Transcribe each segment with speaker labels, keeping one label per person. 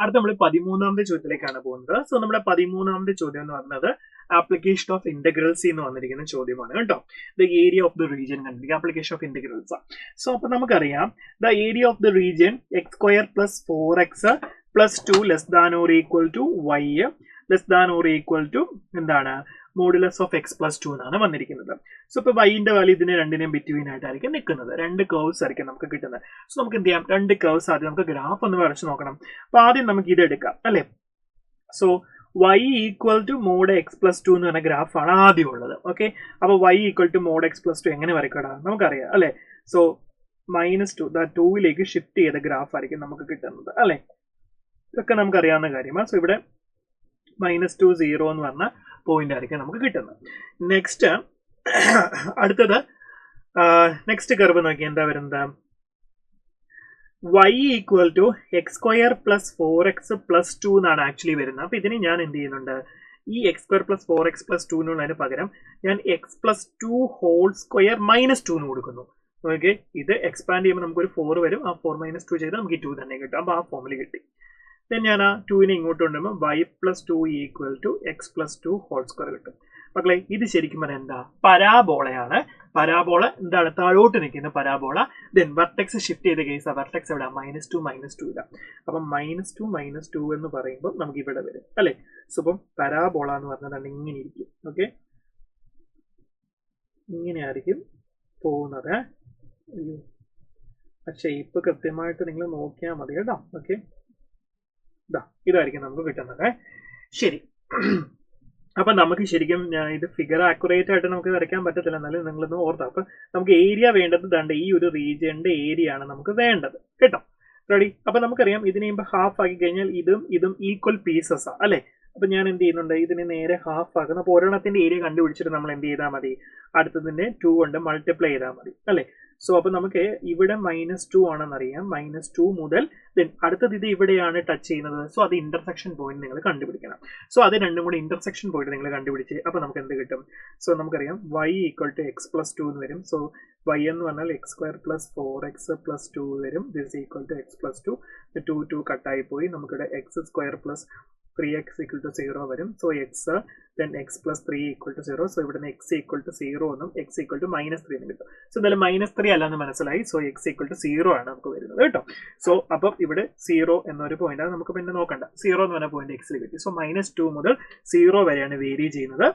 Speaker 1: അടുത്ത നമ്മൾ 13ാമത്തെ ചോദ്യത്തിലേക്കാണ് പോകുന്നത്. സോ നമ്മുടെ 13ാമത്തെ ചോദ്യം എന്ന് പറയുന്നത് ആപ്ലിക്കേഷൻ ഓഫ് ഇന്റഗ്രൽസ് എന്ന് വന്നിരിക്കുന്ന ചോദ്യമാണ് കേട്ടോ. The area of the region കണ്ടിരിക്കുക, ആപ്ലിക്കേഷൻ ഓഫ് ഇന്റഗ്രൽസ്. സോ അപ്പൊ നമുക്കറിയാം the area of the region x square plus 4x plus 2 less than or equal to y less than or equal to എന്താണ് modulus of x plus 2 എന്നാണ് വന്നിരിക്കുന്നത്. So ഇപ്പൊ വൈന്റെ value ഇതിന് രണ്ടിനെയും between ആയിട്ടായിരിക്കും നിൽക്കുന്നത്. രണ്ട് കർവ്സ് ആയിരിക്കും നമുക്ക് കിട്ടുന്നത്. സോ നമുക്ക് എന്ത് ചെയ്യാം, രണ്ട് കർവ്സ് ആദ്യം നമുക്ക് ഗ്രാഫ് ഒന്ന് വരച്ച് നോക്കണം. അപ്പൊ ആദ്യം നമുക്ക് ഇത് എടുക്കാം അല്ലെ. So y equal to mod x plus 2 എന്ന് പറഞ്ഞ ഗ്രാഫാണ് ആദ്യം ഉള്ളത്. ഓക്കെ, അപ്പൊ y equal to mod x plus 2 എങ്ങനെ വരയ്ക്കടാ നമുക്കറിയാം അല്ലെ. സോ -2 2ലേക്ക് ഷിഫ്റ്റ് ചെയ്ത ഗ്രാഫ് ആയിരിക്കും നമുക്ക് കിട്ടുന്നത് അല്ലെ. ഇതൊക്കെ നമുക്ക് അറിയാവുന്ന കാര്യമാണ്. സോ ഇവിടെ -2 0 എന്ന് പറഞ്ഞ പോയിന്റ് ആയിരിക്കും നമുക്ക് കിട്ടുന്നത്. നെക്സ്റ്റ് അടുത്തത് നെക്സ്റ്റ് കർവ് നോക്കി എന്താ വരുന്നത്, y equal to x square plus 4x plus 2 എന്നാണ് ആക്ച്വലി വരുന്നത്. അപ്പൊ ഇതിന് ഞാൻ എന്ത് ചെയ്യുന്നുണ്ട്, ഈ X square plus 4x plus 2 എന്നുള്ളതിന് പകരം ഞാൻ എക്സ് പ്ലസ് 2 ഹോൾ സ്ക്വയർ -2 എന്ന് കൊടുക്കുന്നു. ഓക്കെ, ഇത് എക്സ്പാൻഡ് ചെയ്യുമ്പോൾ നമുക്കൊരു 4 വരും. ആ 4 - 2 ചെയ്താൽ നമുക്ക് ഈ 2 തന്നെ കിട്ടും. അപ്പൊ ആ ഫോമിൽ കിട്ടി. ദെൻ ഞാൻ ആ 2നെ ഇങ്ങോട്ട് കൊണ്ടുവരുമ്പോൾ y plus 2 equal to x plus 2 whole square കിട്ടും. മക്കളെ ഇത് ശരിക്കും പറഞ്ഞാൽ എന്താ, പരാബോളയാണ്. പരാബോള എന്താണ്, താഴോട്ട് നിൽക്കുന്ന പരാബോള. ദെൻ വെർട്ടെക്സ് ഷിഫ്റ്റ് ചെയ്ത കേസ് വെർട്ടെക്സ് എവിടെ -2 ഇല്ല. അപ്പം -2 എന്ന് പറയുമ്പോൾ നമുക്ക് ഇവിടെ വരും അല്ലെ. സോ അപ്പം പരാബോള എന്ന് പറഞ്ഞാൽ ഇങ്ങനെ ഇരിക്കും. ഓക്കെ, ഇങ്ങനെയായിരിക്കും പോകുന്നത്. ഷേപ്പ് കൃത്യമായിട്ട് നിങ്ങൾ നോക്കിയാൽ മതി കേട്ടോ. ഓക്കെ, ഇതായിരിക്കും നമുക്ക് കിട്ടുന്നത്. ശരി, അപ്പൊ നമുക്ക് ശരിക്കും ഇത് ഫിഗർ ആക്യുറേറ്റ് ആയിട്ട് നമുക്ക് വരയ്ക്കാൻ പറ്റത്തില്ല, എന്നാലും നിങ്ങളൊന്ന് ഓർത്താം. അപ്പൊ നമുക്ക് ഏരിയ വേണ്ടത് ദാണ്ട് ഈ ഒരു റീജിയന്റെ ഏരിയ ആണ് നമുക്ക് വേണ്ടത് കേട്ടോ. റെഡി. അപ്പൊ നമുക്കറിയാം ഇതിനെ ഹാഫ് ആക്കി കഴിഞ്ഞാൽ ഇതും ഈക്വൽ പീസസ് അല്ലെ. അപ്പൊ ഞാൻ എന്ത് ചെയ്യുന്നുണ്ട്, ഇതിനെ നേരെ ഹാഫ് ആക്കുന്നു. അപ്പൊ ഒരെണ്ണത്തിന്റെ ഏരിയ കണ്ടുപിടിച്ചിട്ട് നമ്മൾ എന്ത് ചെയ്താൽ മതി, അടുത്തതിന്റെ 2 കൊണ്ട് മൾട്ടിപ്ലൈ ചെയ്താൽ മതി അല്ലെ. സോ അപ്പൊ നമുക്ക് ഇവിടെ -2 ആണെന്നറിയാം. -2 മുതൽ ദെൻ അടുത്തത് ഇത് ഇവിടെയാണ് ടച്ച് ചെയ്യുന്നത്. സോ അത് ഇന്റർസെക്ഷൻ പോയിന്റ് നിങ്ങൾ കണ്ടുപിടിക്കണം. സോ അത് രണ്ടും കൂടി ഇന്റർസെക്ഷൻ പോയിന്റ് നിങ്ങൾ കണ്ടുപിടിച്ച് അപ്പൊ നമുക്ക് എന്ത് കിട്ടും. സോ നമുക്കറിയാം y equal to x plus 2 എന്ന് വരും. സോ y എന്ന് പറഞ്ഞാൽ X square plus 4x plus 2 വരും. This equal to x plus 2 2 കട്ടായി പോയി. നമുക്കിവിടെ x square plus 3x equal to 0 വരും. So x then x plus 3 equal to 0. So ഇവിടെ എക്സ് ഈക്വൽ ടു 0 എന്നും എക്സ് ഈക്വൽ ടു -3 എന്നും കിട്ടും. സോ എന്തായാലും -3 അല്ലാന്ന് മനസ്സിലായി. സോ എക്സ് ഈക്വൽ ടു 0 ആണ് നമുക്ക് വരുന്നത് കേട്ടോ. സോ അപ്പം ഇവിടെ 0 എന്നൊരു പോയിന്റ് ആണ് നമുക്ക് പിന്നെ നോക്കണ്ട. 0 എന്ന് പറഞ്ഞ പോയിന്റ് എക്സിൽ കിട്ടി. സോ -2 മുതൽ 0 വരെയാണ് വേരി ചെയ്യുന്നത്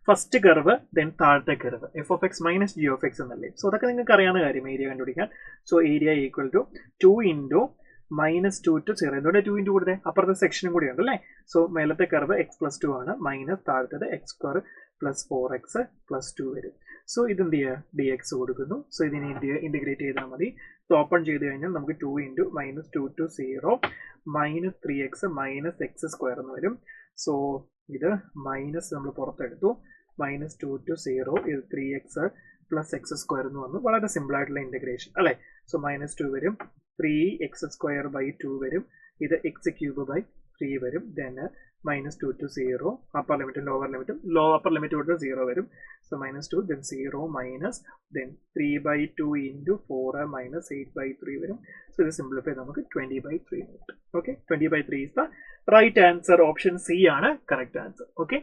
Speaker 1: ഫസ്റ്റ് കർവ്. ദെൻ താഴത്തെ curve f of x minus g of x എന്നല്ലേ. സോ അതൊക്കെ നിങ്ങൾക്ക് അറിയാവുന്ന കാര്യം ഏരിയ കണ്ടുപിടിക്കാൻ. So area equal to 2 into -2 to 0. എന്തുകൊണ്ട് 2 ഇൻറ്റു കൊടുത്തേ, അപ്പുറത്തെ സെക്ഷനും കൂടി ഉണ്ട് അല്ലേ. സോ മേലത്തെ കർവ് എക്സ് പ്ലസ് 2 ആണ്, മൈനസ് താഴത്തത് x square plus 4x plus 2 വരും. സോ ഇതെന്ത് ചെയ്യുക, ഡി എക്സ് കൊടുക്കുന്നു. സോ ഇതിനെ ഇന്റഗ്രേറ്റ് ചെയ്താൽ മതി. സോ ഓപ്പൺ ചെയ്ത് കഴിഞ്ഞാൽ നമുക്ക് 2 into -2 to 0 -3x minus x square എന്ന് വരും. സോ ഇത് മൈനസ് നമ്മൾ പുറത്തെടുത്തു. -2 to 0 ഇത് 3x പ്ലസ് എക്സ് സ്ക്വയർ എന്ന് വന്നു. വളരെ സിമ്പിൾ ആയിട്ടുള്ള ഇന്റഗ്രേഷൻ അല്ലെ. സോ -2 വരും, 3x സ്ക്വയർ ബൈ 2 വരും. ഇത് എക്സ് ക്യൂബ് ബൈ 3 വരും. ദെൻ -2 to 0 അപ്പർ ലിമിറ്റും ലോവർ ലിമിറ്റും അപ്പർ ലിമിറ്റ് കൊടുത്ത് 0 വരും. So -2 then 0 minus then 3/2 into 4 minus 8/3 വരും. സോ ഇത് സിംപ്ലിഫൈ നമുക്ക് 20/3 കിട്ടും. Okay, 20/3 is the right answer. Option C ആണ് കറക്റ്റ് ആൻസർ. ഓക്കെ.